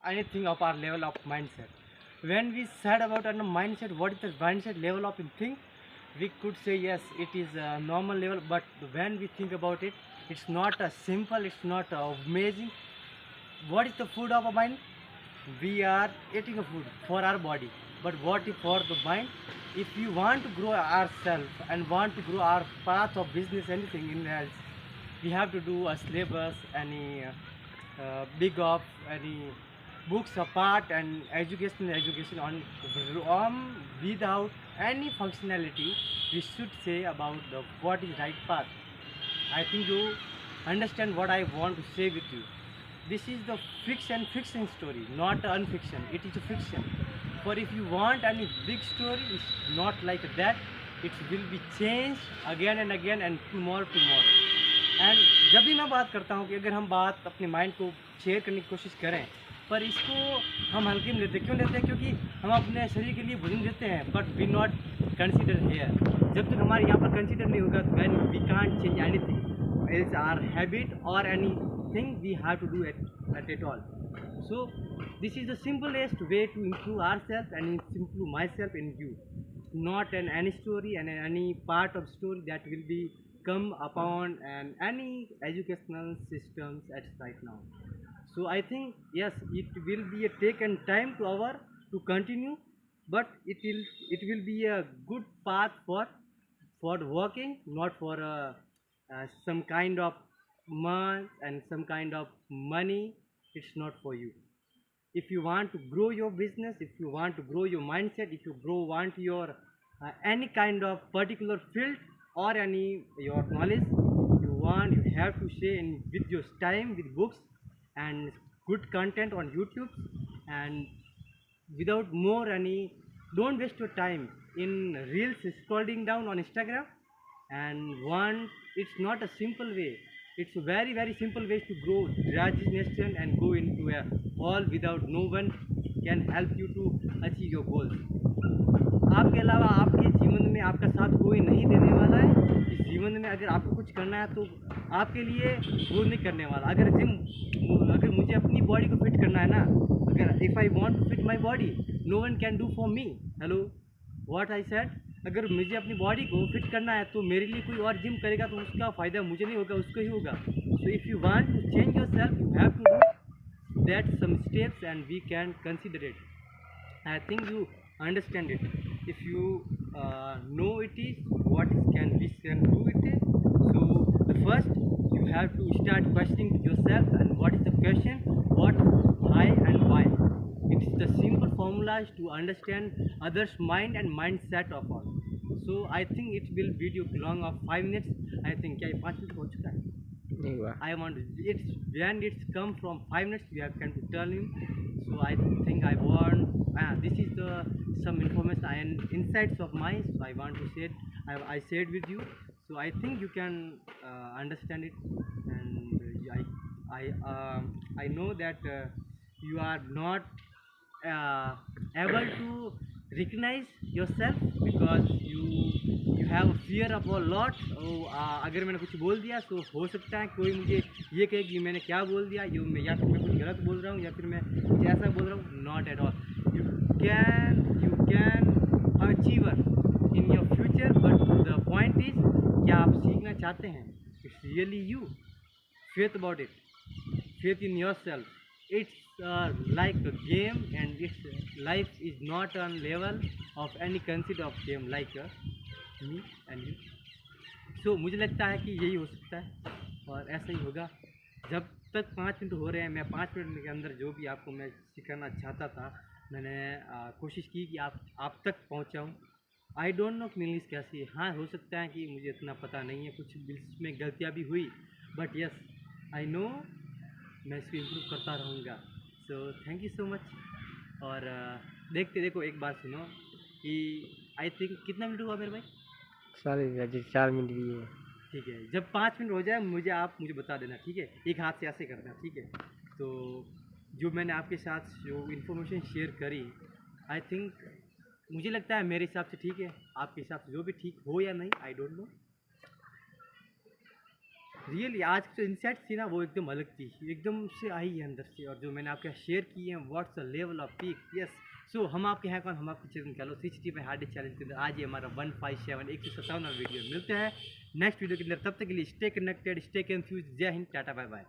anything of our level of mindset. When we said about our mindset, what is the mindset level of a thing? We could say yes, it is a normal level, but when we think about it, it's not a simple, it's not amazing. What is the food of a mind? We are eating a food for our body, but what is for the mind? If you want to grow ourselves and want to grow our path of business, anything in else, we have to do a syllabus, any big of any books apart and education on without any functionality. We should say about the what is right path. I think you understand what I want to say with you. This is the fiction story, not unfiction. It is a fiction. For if you want any big story, it's not like that. It will be changed again and tomorrow. And जब भी मैं बात करता हूँ कि अगर हम बात अपने माइंड को शेयर करने की कोशिश करें, पर इसको हम हल्के में लेते हैं। क्यों लेते हैं? क्योंकि हम अपने शरीर के लिए भोजन देते हैं, but we not consider here. जब तक हमारे यहाँ पर कंसिडर नहीं होगा, when we can't change anything it's our habit और anything we have to do at all. So this is the simplest way to improve ourselves and improve myself and you. Not any story and any part of story that will be come upon and any educational systems at right now. So I think yes, it will be a taken time to continue, but it will be a good path for working, not for some kind of month and some kind of money. It's not for you. If you want to grow your business, if you want to grow your mindset, if you want your any kind of particular field or any your knowledge you have to say in with your time with books and good content on YouTube, and without more any, don't waste your time in reels scrolling down on Instagram. And one, it's not a simple way, it's a very simple way to grow graduation and go into a hall without no one can help you to achieve your goals. आपके अलावा आपके जीवन में आपका साथ कोई नहीं देने वाला है। इस जीवन में अगर आपको कुछ करना है तो आपके लिए वो नहीं करने वाला। अगर मुझे अपनी बॉडी को फिट करना है ना, अगर if I want to fit my body, no one can do for me. Hello, what I said? अगर मुझे अपनी बॉडी को फिट करना है तो मेरे लिए कोई और जिम करेगा तो उसका फ़ायदा मुझे नहीं होगा, उसको ही होगा। So if you want to change yourself, you have to do that some steps and we can consider it. I think you understand it. If you know it is what we can do it is. So the first you have to start questioning yourself, and what is the question? What, why, and why. It's the simple formulas to understand others' mind and mindset of all. So I think it will video long of 5 minutes. I think क्या 5 minutes हो चुका है? नहीं हुआ. I want it's when it's come from 5 minutes we have can to tell him. So I think I want this is the some information and insights of mine. So I want to say it. I shared with you. So I think you can understand it, and I know that you are not able to recognize yourself because you have a fear of a lot. अगर मैंने कुछ बोल दिया तो हो सकता है कोई मुझे ये कहे कि मैंने क्या बोल दिया, या फिर मैं कुछ गलत बोल रहा हूँ या फिर मैं कुछ ऐसा बोल रहा हूँ. Not at all. you can achieve in your future, but the point is क्या आप सीखना चाहते हैं? It's really you. Faith about it. Faith in yourself. It's like a game, and its life is not on level of any concept of game like me and you. So मुझे लगता है कि यही हो सकता है और ऐसा ही होगा. जब तक 5 मिनट हो रहे हैं, मैं 5 मिनट के अंदर जो भी आपको मैं सिखाना चाहता था मैंने कोशिश की कि आप तक पहुंचाऊं. आई डोंट नो कि इंग्लिश कैसी है. हाँ, हो सकता है कि मुझे इतना पता नहीं है, कुछ इसमें गलतियाँ भी हुई, बट यस आई नो मैं इसको इम्प्रूव करता रहूँगा. So thank you so much. और देखो एक बात सुनो कि आई थिंक कितना मिनट हुआ मेरे भाई? 4 मिनट भी है. ठीक है, जब 5 मिनट हो जाए मुझे बता देना, ठीक है? एक हाथ से ऐसे करना, ठीक है? तो जो मैंने आपके साथ जो इन्फॉर्मेशन शेयर करी, आई थिंक मुझे लगता है मेरे हिसाब से ठीक है. आपके हिसाब से जो भी ठीक हो या नहीं, आई डोंट नो. रियली आज की जो इंसाइट थी ना वो एकदम अलग थी, एकदम से आई है अंदर से, और जो मैंने आपके शेयर की है what's the level of peak. Yes, so हम आपके हैं कौन, हम आपके चैनल चलो सिक्सटी में हार्ड चैलेंज के अंदर आज ये हमारा 157 157 वीडियो। मिलते हैं नेक्स्ट वीडियो के अंदर, तब तक के लिए स्टे कनेक्टेड, स्टे कंफ्यूज। जय हिंद, टाटा, बाय बाय।